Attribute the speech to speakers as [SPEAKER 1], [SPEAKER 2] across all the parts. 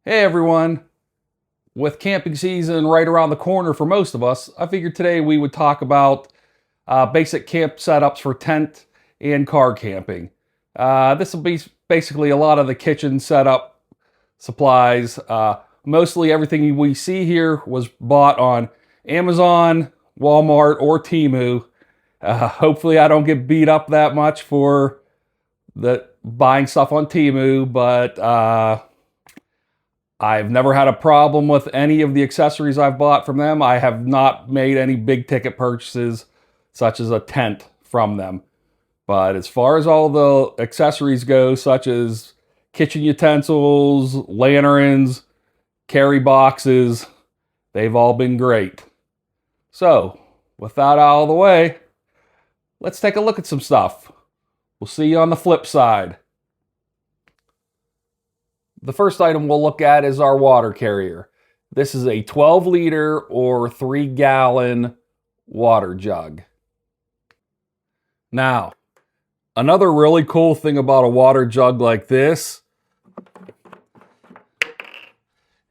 [SPEAKER 1] Hey everyone! With camping season right around the corner for most of us, I figured today we would talk about basic camp setups for tent and car camping. This will be basically a lot of the kitchen setup supplies. Mostly everything we see here was bought on Amazon, Walmart, or Temu. Hopefully I don't get beat up that much for the buying stuff on Temu, but I've never had a problem with any of the accessories I've bought from them. I have not made any big ticket purchases, such as a tent, from them. But as far as all the accessories go, such as kitchen utensils, lanterns, carry boxes, they've all been great. So, with that out of the way, let's take a look at some stuff. We'll see you on the flip side. The first item we'll look at is our water carrier. This is a 12-liter or 3-gallon water jug. Now, another really cool thing about a water jug like this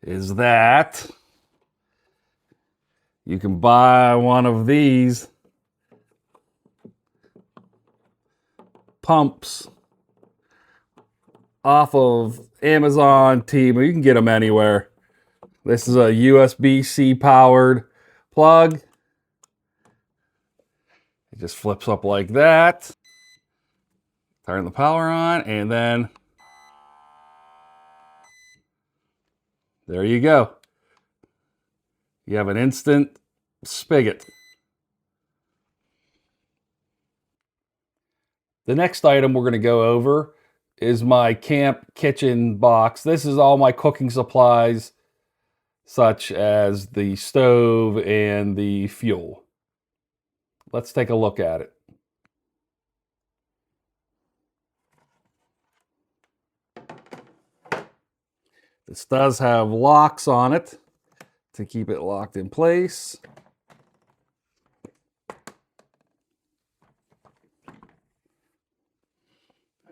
[SPEAKER 1] is that you can buy one of these pumps off of Amazon, Temu. You can get them anywhere. This is a USB-C powered plug. It just flips up like that. Turn the power on, and then there you go. You have an instant spigot. The next item we're going to go over is my camp kitchen box. This is all my cooking supplies, such as the stove and the fuel. Let's take a look at it. This does have locks on it to keep it locked in place.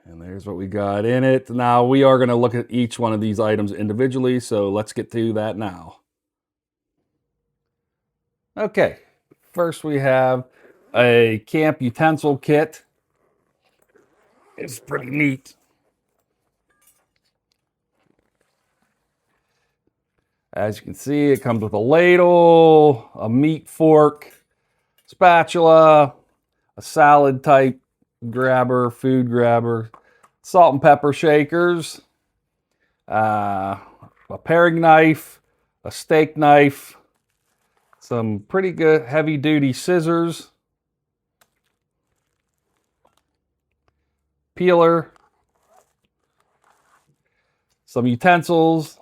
[SPEAKER 1] And there's what we got in it. Now we are going to look at each one of these items individually, so let's get to that now. Okay, first we have a camp utensil kit. It's pretty neat. As you can see, it comes with a ladle, a meat fork, spatula, a salad type grabber, food grabber, salt and pepper shakers, a paring knife, a steak knife, some pretty good heavy duty scissors, peeler, some utensils,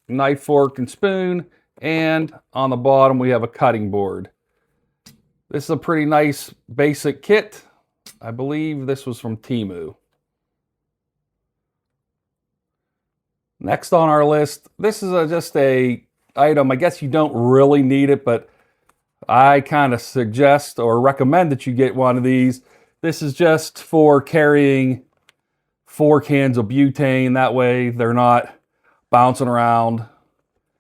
[SPEAKER 1] knife, fork, and spoon, and on the bottom we have a cutting board. This is a pretty nice basic kit. I believe this was from Temu. Next on our list, this is just a item. I guess you don't really need it, but I kind of suggest or recommend that you get one of these. This is just for carrying 4 cans of butane. That way they're not bouncing around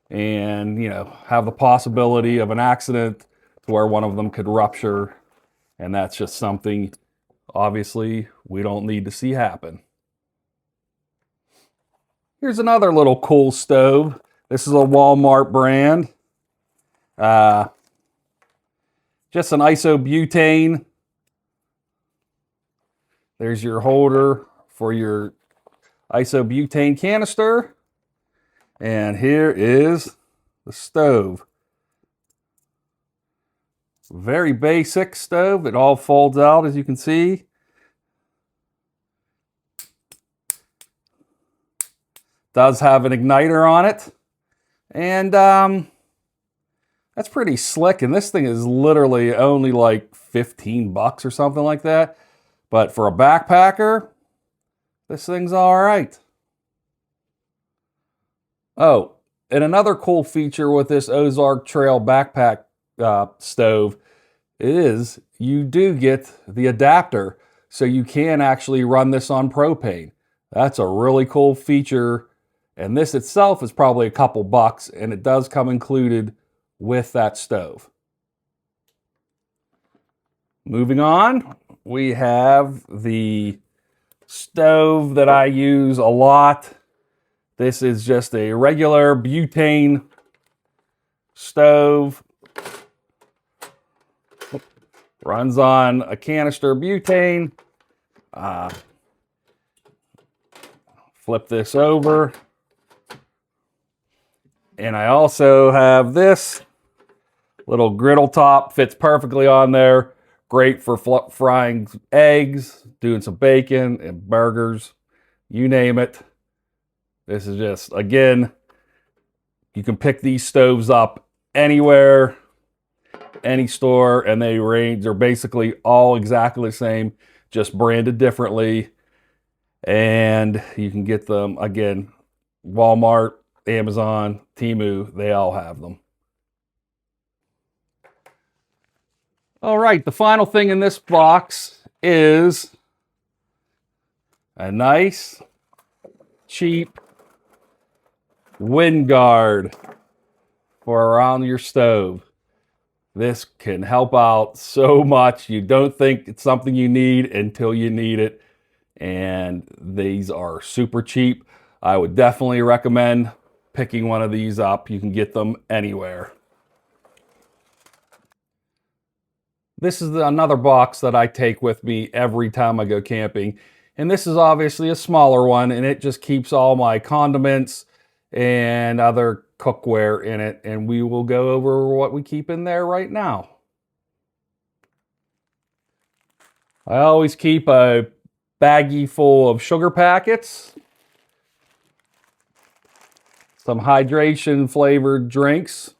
[SPEAKER 1] and, have the possibility of an accident to where one of them could rupture. And that's just something, obviously, we don't need to see happen. Here's another little cool stove. This is a Walmart brand. Just an isobutane. There's your holder for your isobutane canister. And here is the stove. Very basic stove. It all folds out, as you can see. Does have an igniter on it. And that's pretty slick. And this thing is literally only like 15 bucks or something like that. But for a backpacker, this thing's all right. Oh, and another cool feature with this Ozark Trail backpack stove is you do get the adapter, so you can actually run this on propane. That's a really cool feature And this itself is probably a couple bucks, and it does come included with that stove. Moving on, we have the stove that I use a lot. This is just a regular butane stove. Runs on a canister butane. Flip this over. And I also have this little griddle top, fits perfectly on there. Great for frying eggs, doing some bacon and burgers, you name it. This is just, again, you can pick these stoves up anywhere, any store, and they're basically all exactly the same, just branded differently. And you can get them, again, Walmart, Amazon, Temu, they all have them. All right, the final thing in this box is a nice, cheap wind guard for around your stove. This can help out so much. You don't think it's something you need until you need it. And these are super cheap. I would definitely recommend picking one of these up. You can get them anywhere. This is another box that I take with me every time I go camping. And this is obviously a smaller one, and it just keeps all my condiments and other cookware in it. And we will go over what we keep in there right now. I always keep a baggie full of sugar packets, some hydration flavored drinks.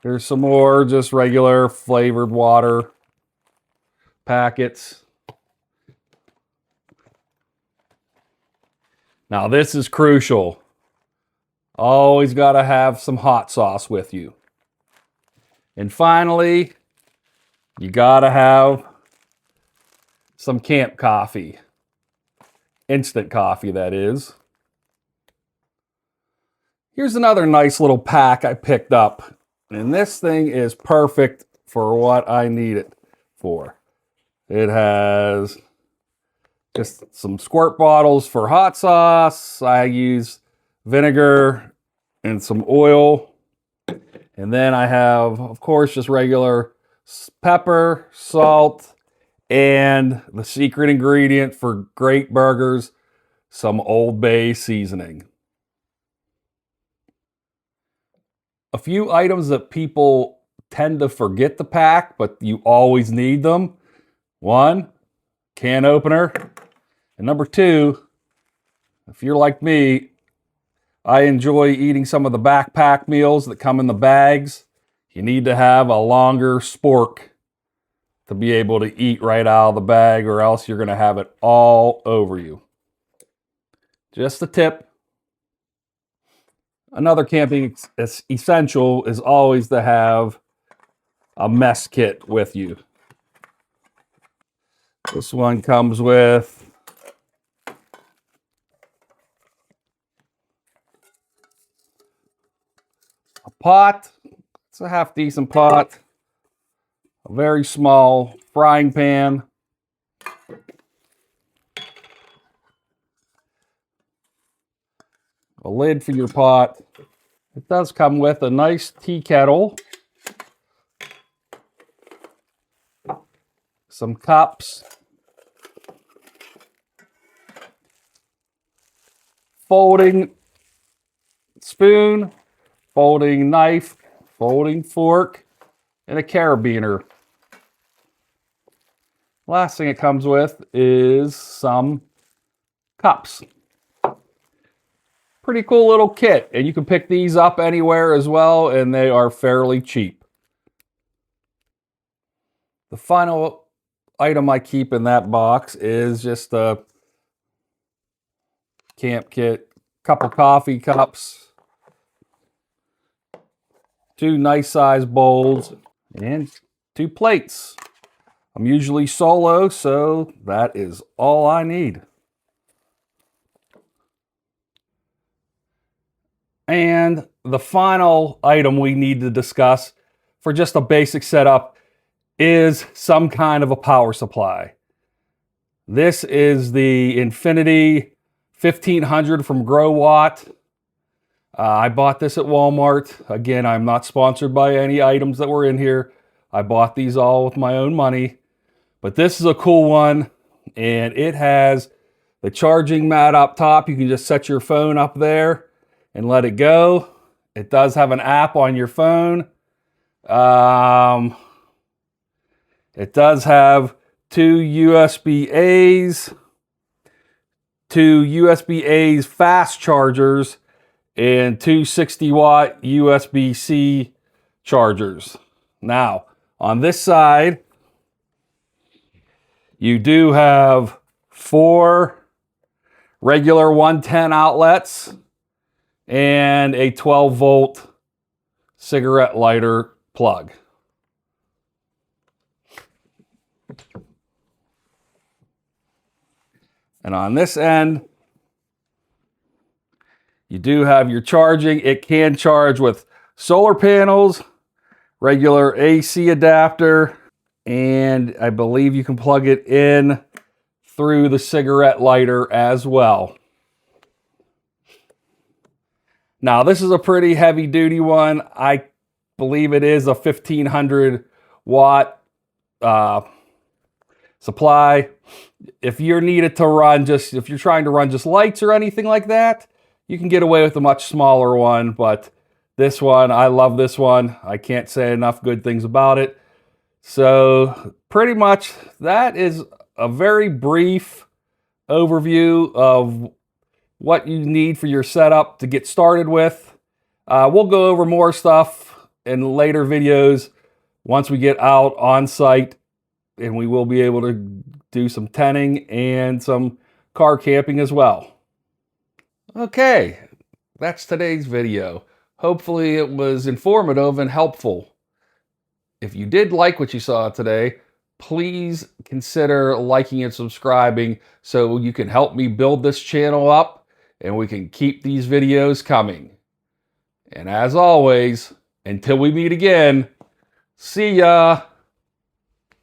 [SPEAKER 1] There's some more just regular flavored water packets. Now this is crucial. Always got to have some hot sauce with you. And finally, you got to have some camp coffee. Instant coffee, that is. Here's another nice little pack I picked up. And this thing is perfect for what I need it for. It has just some squirt bottles for hot sauce. I use vinegar and some oil. And then I have, of course, just regular pepper, salt, and the secret ingredient for great burgers, some Old Bay seasoning. A few items that people tend to forget to pack, but you always need them. One, can opener. And number two, if you're like me, I enjoy eating some of the backpack meals that come in the bags. You need to have a longer spork to be able to eat right out of the bag, or else you're going to have it all over you. Just a tip. Another camping essential is always to have a mess kit with you. This one comes with a pot. It's a half decent pot. A very small frying pan. A lid for your pot. It does come with a nice tea kettle, some cups, folding spoon, folding knife, folding fork, and a carabiner. Last thing it comes with is some cups. Pretty cool little kit, and you can pick these up anywhere as well, and they are fairly cheap. The final item I keep in that box is just a camp kit, couple coffee cups, 2 nice size bowls, and 2 plates. I'm usually solo, so that is all I need. And the final item we need to discuss for just a basic setup is some kind of a power supply. This is the Infinity 1500 from GrowWatt. I bought this at Walmart. Again, I'm not sponsored by any items that were in here. I bought these all with my own money. But this is a cool one, and it has the charging mat up top. You can just set your phone up there and let it go. It does have an app on your phone. It does have two USB-A's, two USB-A's fast chargers, and two 60-watt USB-C chargers. Now, on this side, you do have 4 regular 110 outlets and a 12-volt cigarette lighter plug. And on this end, you do have your charging. It can charge with solar panels, regular AC adapter, and I believe you can plug it in through the cigarette lighter as well. Now, this is a pretty heavy duty one. I believe it is a 1500 watt supply. If you're needed to run if you're trying to run just lights or anything like that, you can get away with a much smaller one, but this one, I love this one. I can't say enough good things about it. So pretty much that is a very brief overview of what you need for your setup to get started with. We'll go over more stuff in later videos once we get out on site, and we will be able to do some tenting and some car camping as well. Okay, that's today's video. Hopefully it was informative and helpful. If you did like what you saw today, please consider liking and subscribing so you can help me build this channel up and we can keep these videos coming. And as always, until we meet again, see ya!